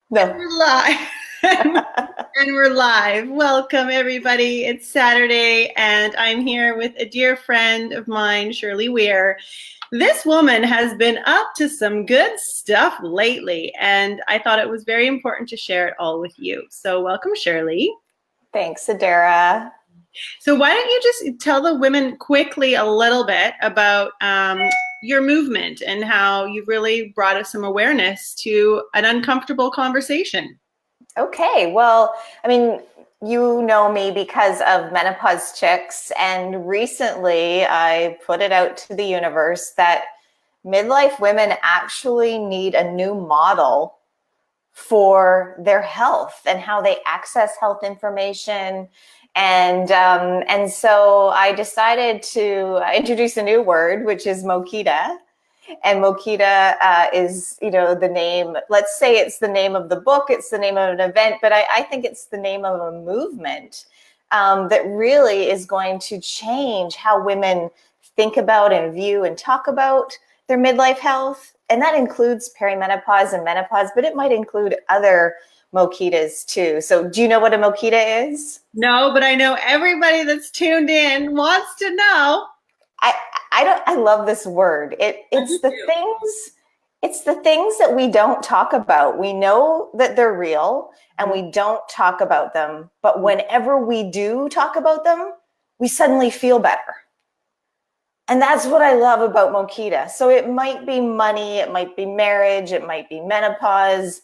No. We're live. And we're live. Welcome, everybody. It's Saturday, and I'm here with a dear friend of mine, Shirley Weir. This woman has been up to some good stuff lately, and I thought it was very important to share it all with you. So, welcome, Shirley. Thanks, Adera. So, why don't you just tell the women quickly a little bit about your movement and how you've really brought us some awareness to an uncomfortable conversation? Okay, well, I mean, you know me because of Menopause Chicks, and recently I put it out to the universe that midlife women actually need a new model for their health and how they access health information. And so I decided to introduce a new word, which is MOKITA. And MOKITA is, the name, let's say it's the name of the book, it's the name of an event, but I think it's the name of a movement that really is going to change how women think about and view and talk about their midlife health. And that includes perimenopause and menopause, but it might include other MOKITAs too. So do you know what a MOKITA is? No, but I know everybody that's tuned in wants to know. I love this word. It's the things that we don't talk about. We know that they're real and we don't talk about them, but whenever we do talk about them, we suddenly feel better. And that's what I love about MOKITA. So it might be money, it might be marriage, it might be menopause.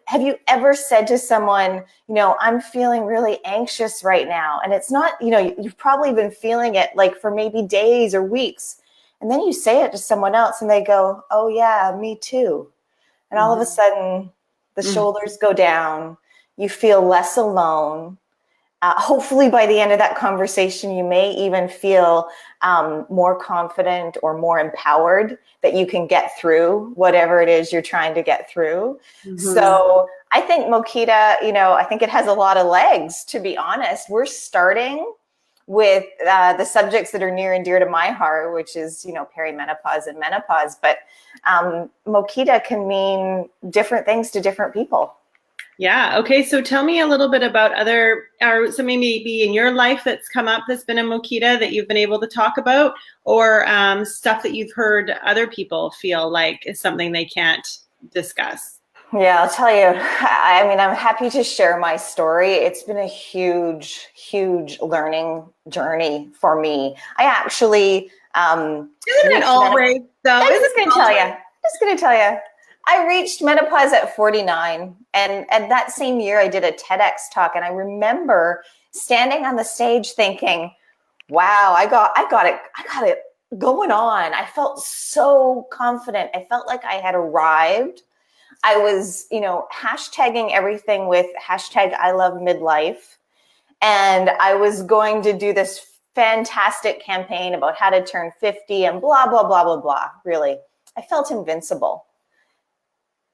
Have you ever said to someone, I'm feeling really anxious right now? And it's not, you've probably been feeling it like for maybe days or weeks. And then you say it to someone else and they go, oh yeah, me too. And all of a sudden the shoulders go down. You feel less alone. Hopefully by the end of that conversation, you may even feel more confident or more empowered that you can get through whatever it is you're trying to get through. So I think MOKITA, I think it has a lot of legs, to be honest. We're starting with the subjects that are near and dear to my heart, which is, perimenopause and menopause. But MOKITA can mean different things to different people. Yeah. Okay. So tell me a little bit about or something maybe in your life that's come up that's been a MOKITA that you've been able to talk about, or stuff that you've heard other people feel like is something they can't discuss. Yeah, I'll tell you. I mean, I'm happy to share my story. It's been a huge, huge learning journey for me. I actually Isn't it always though? I'm just going to tell you. I reached menopause at 49, and that same year I did a TEDx talk, and I remember standing on the stage thinking, wow, I got it going on. I felt so confident. I felt like I had arrived. I was, hashtagging everything with hashtag I love midlife. And I was going to do this fantastic campaign about how to turn 50 and blah, blah, blah, blah, blah. Really, I felt invincible.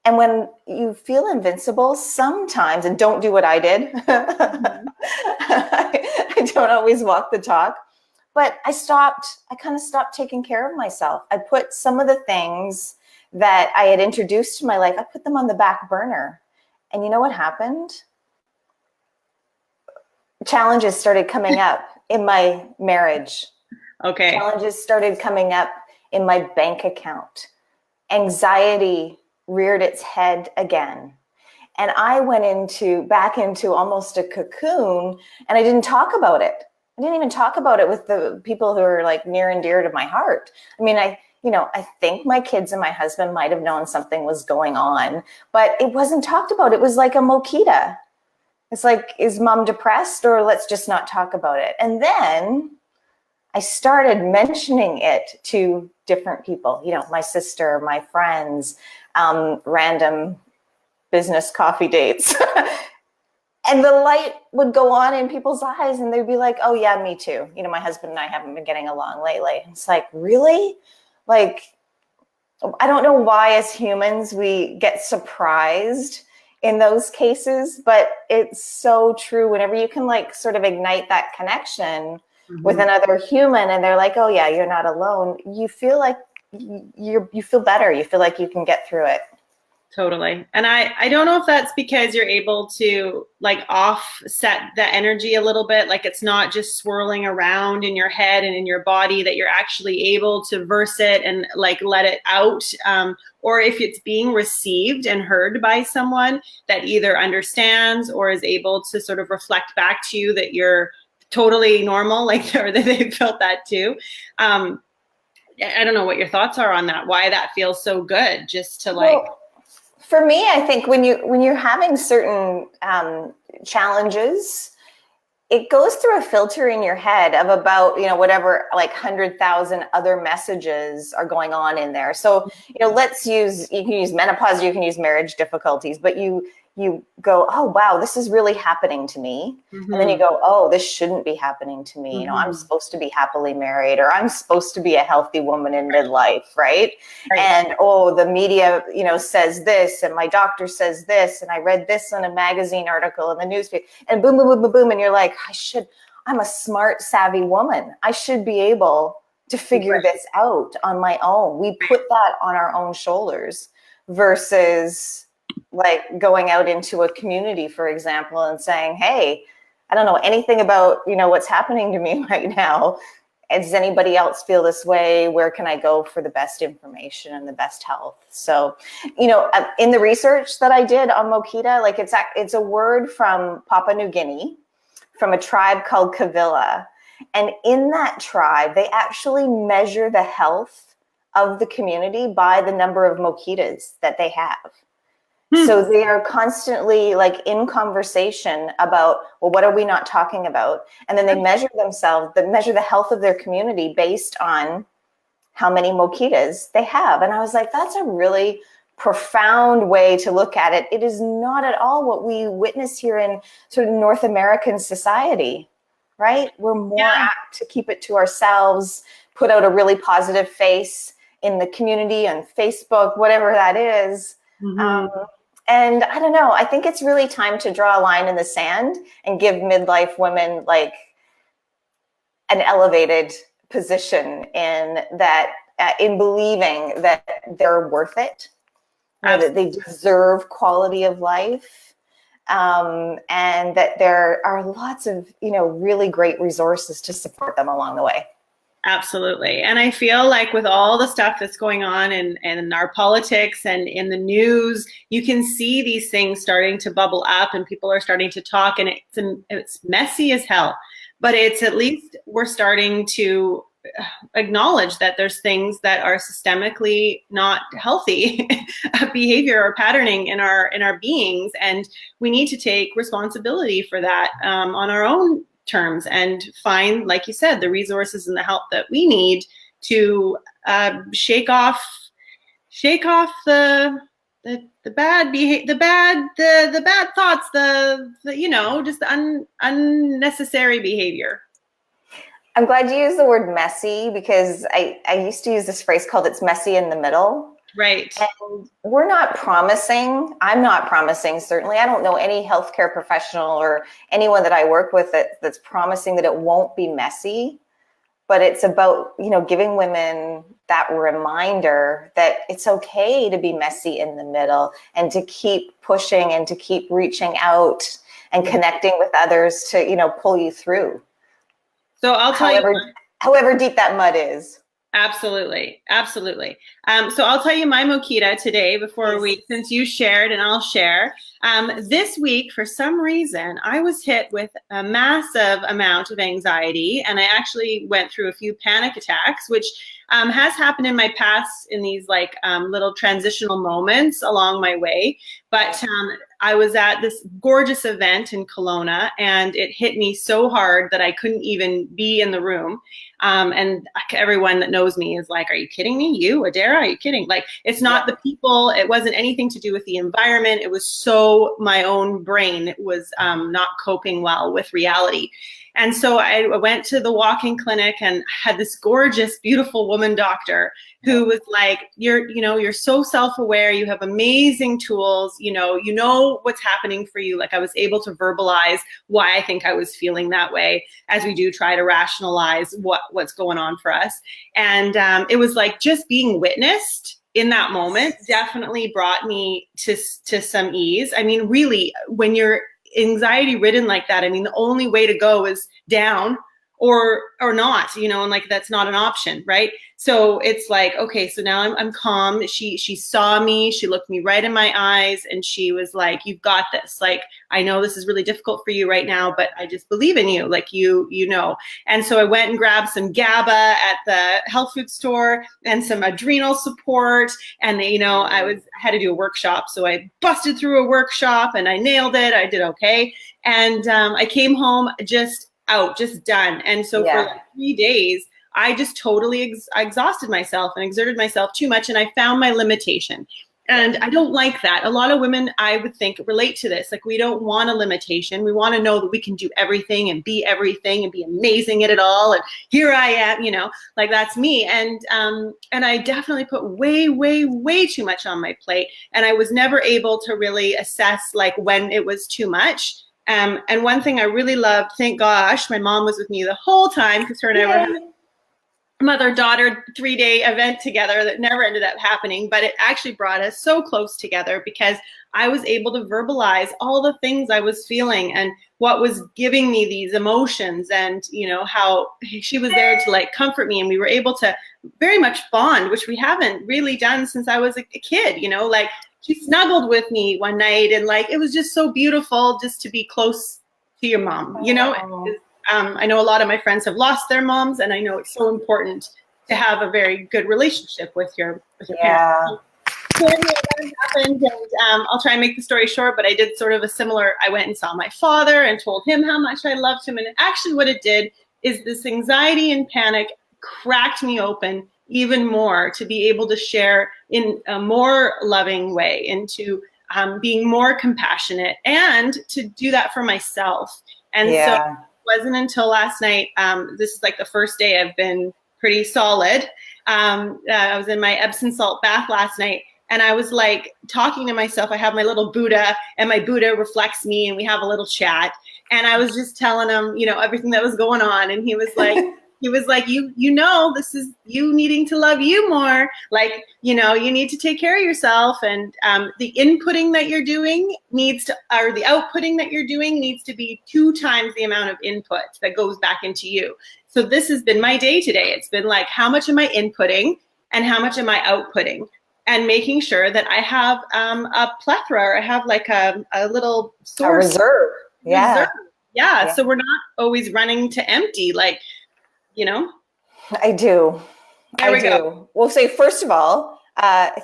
And when you feel invincible, sometimes, and don't do what I did, I don't always walk the talk, but I kind of stopped taking care of myself. I put some of the things that I had introduced to my life, I put them on the back burner. And you know what happened? Challenges started coming up in my marriage. Okay. Challenges started coming up in my bank account. Anxiety reared its head again. And I went back into almost a cocoon, and I didn't talk about it. I didn't even talk about it with the people who are like near and dear to my heart. I mean, I think my kids and my husband might have known something was going on, but it wasn't talked about. It was like a MOKITA. It's like, is mom depressed, or let's just not talk about it? And then I started mentioning it to different people, my sister, my friends, random business coffee dates. And the light would go on in people's eyes and they'd be like, oh yeah, me too. My husband and I haven't been getting along lately. It's like, really? Like, I don't know why as humans we get surprised in those cases, but it's so true. Whenever you can like sort of ignite that connection with another human and they're like, oh yeah, you're not alone, you feel like you feel better. You feel like you can get through it. Totally. And I don't know if that's because you're able to like offset the energy a little bit. Like it's not just swirling around in your head and in your body, that you're actually able to verse it and like let it out. Or if it's being received and heard by someone that either understands or is able to sort of reflect back to you that you're totally normal, like, or that they felt that too. I don't know what your thoughts are on that, why that feels so good just to like. Well, for me, I think when you're having certain challenges, it goes through a filter in your head of about, whatever, like 100,000 other messages are going on in there. So, you can use menopause, you can use marriage difficulties, but you go, oh, wow, this is really happening to me. Mm-hmm. And then you go, oh, this shouldn't be happening to me. Mm-hmm. I'm supposed to be happily married, or I'm supposed to be a healthy woman in midlife, right? And, oh, the media, says this, and my doctor says this, and I read this on a magazine article in the newspaper, and boom, boom, boom, boom, boom. And you're like, I'm a smart, savvy woman. I should be able to figure this out on my own. We put that on our own shoulders versus like going out into a community, for example, and saying, hey, I don't know anything about, what's happening to me right now. Does anybody else feel this way? Where can I go for the best information and the best health? So, in the research that I did on MOKITA, like it's a word from Papua New Guinea, from a tribe called Kavila. And in that tribe, they actually measure the health of the community by the number of mokitas that they have. So they are constantly like in conversation about, well, what are we not talking about? And then they measure the health of their community based on how many mokitas they have. And I was like, that's a really profound way to look at it. It is not at all what we witness here in sort of North American society, right? We're more apt to keep it to ourselves, put out a really positive face in the community on Facebook, whatever that is. Mm-hmm. And I don't know, I think it's really time to draw a line in the sand and give midlife women like an elevated position in that, in believing that they're worth it, that they deserve quality of life, and that there are lots of, really great resources to support them along the way. Absolutely. And I feel like with all the stuff that's going on in our politics and in the news, you can see these things starting to bubble up and people are starting to talk, and it's messy as hell. But it's at least we're starting to acknowledge that there's things that are systemically not healthy behavior or patterning in our beings. And we need to take responsibility for that on our own terms and find, like you said, the resources and the help that we need to shake off the bad behavior, the bad thoughts, just the unnecessary behavior. I'm glad you used the word messy, because I used to use this phrase called "it's messy in the middle." Right. And we're not promising, I'm not promising, certainly. I don't know any healthcare professional or anyone that I work with that's promising that it won't be messy. But it's about, giving women that reminder that it's okay to be messy in the middle, and to keep pushing and to keep reaching out and connecting with others to, pull you through. So I'll tell you, however deep that mud is. Absolutely. Absolutely. So I'll tell you my MOKITA today since you shared and I'll share. This week, for some reason, I was hit with a massive amount of anxiety, and I actually went through a few panic attacks, which has happened in my past in these little transitional moments along my way. But I was at this gorgeous event in Kelowna, and it hit me so hard that I couldn't even be in the room. And everyone that knows me is like, are you kidding me? You, Adera, are you kidding? Like, it's not the people. It wasn't anything to do with the environment. It was so my own brain was not coping well with reality. And so I went to the walk-in clinic and had this gorgeous, beautiful woman doctor who was like, you're so self-aware. You have amazing tools. You know what's happening for you. Like, I was able to verbalize why I think I was feeling that way, as we do try to rationalize what's going on for us. And it was like just being witnessed in that moment definitely brought me to some ease. I mean, really, when you're anxiety ridden like that, I mean, the only way to go is down or not, you know, and like that's not an option, right? So it's like, okay, so now I'm calm. She saw me, she looked me right in my eyes, and she was like, "You've got this. Like, I know this is really difficult for you right now, but I just believe in you. Like, you know." And so I went and grabbed some GABA at the health food store and some adrenal support. And you know, I had to do a workshop, so I busted through a workshop and I nailed it. I did okay, and I came home just done. And so for like 3 days, I just totally exhausted myself and exerted myself too much. And I found my limitation. And I don't like that. A lot of women, I would think, relate to this. Like, we don't want a limitation. We want to know that we can do everything and be amazing at it all. And here I am, you know, like that's me. And I definitely put way, way, way too much on my plate. And I was never able to really assess like when it was too much. And one thing I really loved, thank gosh, my mom was with me the whole time, because her and I were having a mother-daughter 3-day event together that never ended up happening, but it actually brought us so close together because I was able to verbalize all the things I was feeling and what was giving me these emotions, and you know, how she was there to like comfort me, and we were able to very much bond, which we haven't really done since I was a kid, you know, like she snuggled with me one night, and like it was just so beautiful just to be close to your mom, you know. I know a lot of my friends have lost their moms, and I know it's so important to have a very good relationship with your parents. So anyway, that happened, and I'll try and make the story short, but I did sort of a similar, I went and saw my father and told him how much I loved him, and actually what it did is this anxiety and panic cracked me open even more to be able to share in a more loving way, into being more compassionate, and to do that for myself. And so it wasn't until last night, this is like the first day I've been pretty solid. I was in my Epsom salt bath last night, and I was like talking to myself. I have my little Buddha, and my Buddha reflects me, and we have a little chat. And I was just telling him, you know, everything that was going on. And he was like, you know, this is you needing to love you more. Like, you know, you need to take care of yourself. And the inputting that you're doing or the outputting that you're doing needs to be 2 times the amount of input that goes back into you. So this has been my day today. It's been like, how much am I inputting and how much am I outputting? And making sure that I have a plethora, or I have like a little source. A reserve. Yeah. So we're not always running to empty, like, you know? I do. There we go. We'll say, first of all,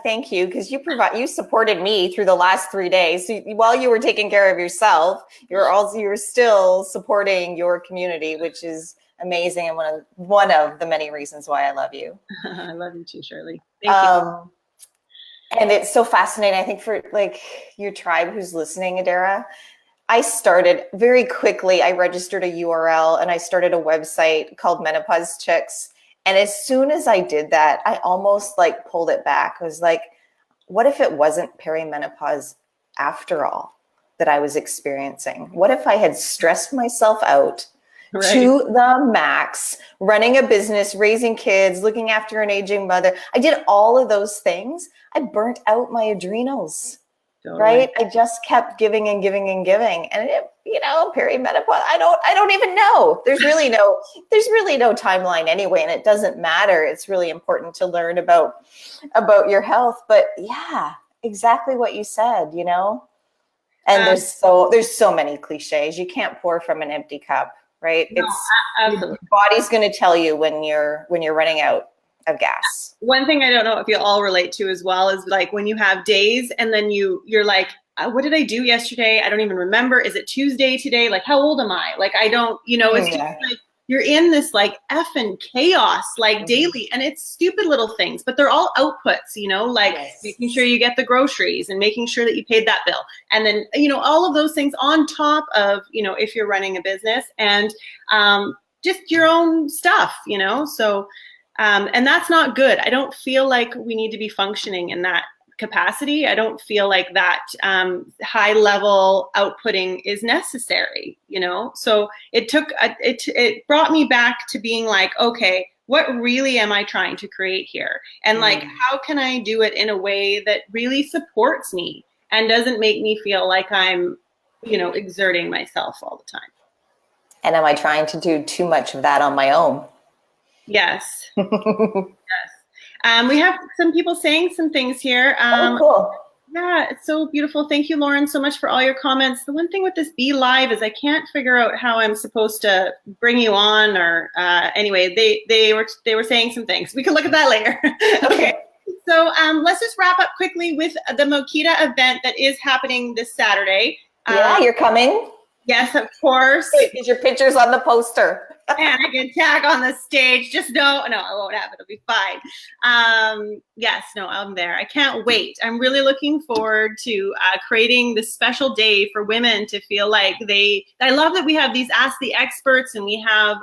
thank you, because you supported me through the last 3 days. So while you were taking care of yourself, you were still supporting your community, which is amazing, and one of the many reasons why I love you. I love you too, Shirley. Thank you. And it's so fascinating, I think, for like your tribe who's listening, Adera. I started very quickly. I registered a URL and I started a website called Menopause Chicks. And as soon as I did that, I almost like pulled it back. I was like, what if it wasn't perimenopause after all that I was experiencing? What if I had stressed myself out to the max, running a business, raising kids, looking after an aging mother? I did all of those things. I burnt out my adrenals. Totally. Right? I just kept giving and giving and giving. And perimenopause, I don't even know. There's really no timeline anyway, and it doesn't matter. It's really important to learn about your health. But yeah, exactly what you said, you know? And there's so many cliches. You can't pour from an empty cup, right? No, absolutely. Your body's going to tell you when you're running out of gas. One thing I don't know if you all relate to as well is like when you have days and then you're like, what did I do yesterday? I don't even remember. Is it Tuesday today? Like, how old am I? Like, I don't, you know, it's just like you're in this like effing chaos, like daily, and it's stupid little things, but they're all outputs, you know, like making sure you get the groceries and making sure that you paid that bill. And then, you know, all of those things on top of, you know, if you're running a business and just your own stuff, you know, so and that's not good. I don't feel like we need to be functioning in that capacity. I don't feel like that high level outputting is necessary, you know? So it brought me back to being like, okay, what really am I trying to create here? And like, how can I do it in a way that really supports me and doesn't make me feel like I'm, you know, exerting myself all the time? And am I trying to do too much of that on my own? Yes. Yes. We have some people saying some things here. Oh, cool. Yeah, it's so beautiful. Thank you, Lauren, so much for all your comments. The one thing with this Be Live is I can't figure out how I'm supposed to bring you on, or anyway, they were saying some things. We can look at that later. Okay. So let's just wrap up quickly with the MOKITA event that is happening this Saturday. Yeah, you're coming? Yes, of course. Is your pictures on the poster? And I can tag on the stage. Just no, it won't happen. It'll be fine. Yes, no, I'm there. I can't wait. I'm really looking forward to creating this special day for women to feel like I love that we have these Ask the Experts, and we have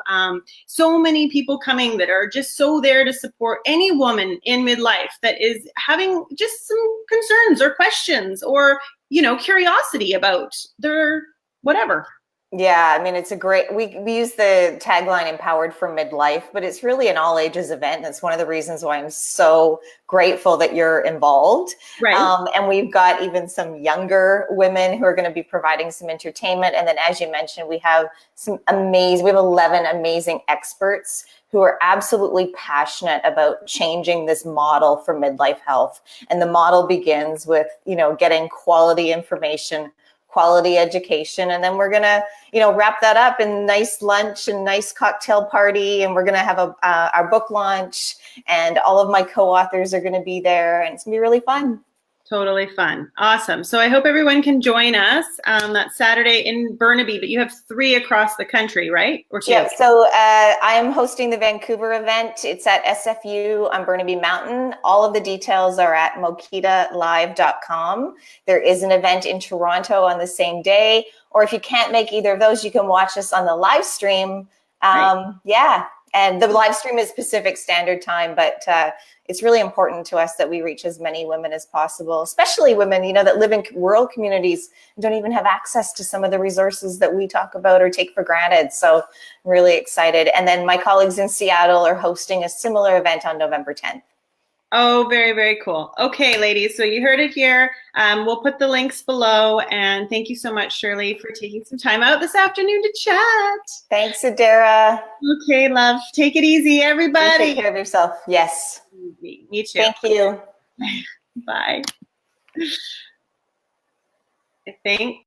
so many people coming that are just so there to support any woman in midlife that is having just some concerns or questions or, you know, curiosity about their whatever. Yeah, I mean, it's a great, we use the tagline empowered for midlife, but it's really an all ages event. That's one of the reasons why I'm so grateful that you're involved. Right. And we've got even some younger women who are going to be providing some entertainment. And then, as you mentioned, we have we have 11 amazing experts who are absolutely passionate about changing this model for midlife health. And the model begins with, you know, getting quality information, quality education, and then we're gonna, you know, wrap that up in nice lunch and nice cocktail party, and we're gonna have our book launch, and all of my co-authors are gonna be there, and it's gonna be really fun. Totally fun. Awesome. So I hope everyone can join us that Saturday in Burnaby, but you have 3 across the country, right? Or 2? Yeah, so I am hosting the Vancouver event. It's at SFU on Burnaby Mountain. All of the details are at mokitalive.com. There is an event in Toronto on the same day, or if you can't make either of those, you can watch us on the live stream. Right. Yeah, and the live stream is Pacific Standard Time, but it's really important to us that we reach as many women as possible, especially women, you know, that live in rural communities and don't even have access to some of the resources that we talk about or take for granted. So I'm really excited. And then my colleagues in Seattle are hosting a similar event on November 10th. Oh, very, very cool. Okay, ladies, so you heard it here. We'll put the links below. And thank you so much, Shirley, for taking some time out this afternoon to chat. Thanks, Adera. Okay, love. Take it easy, everybody. You take care of yourself. Yes. Me too. Thank you. Bye. I think.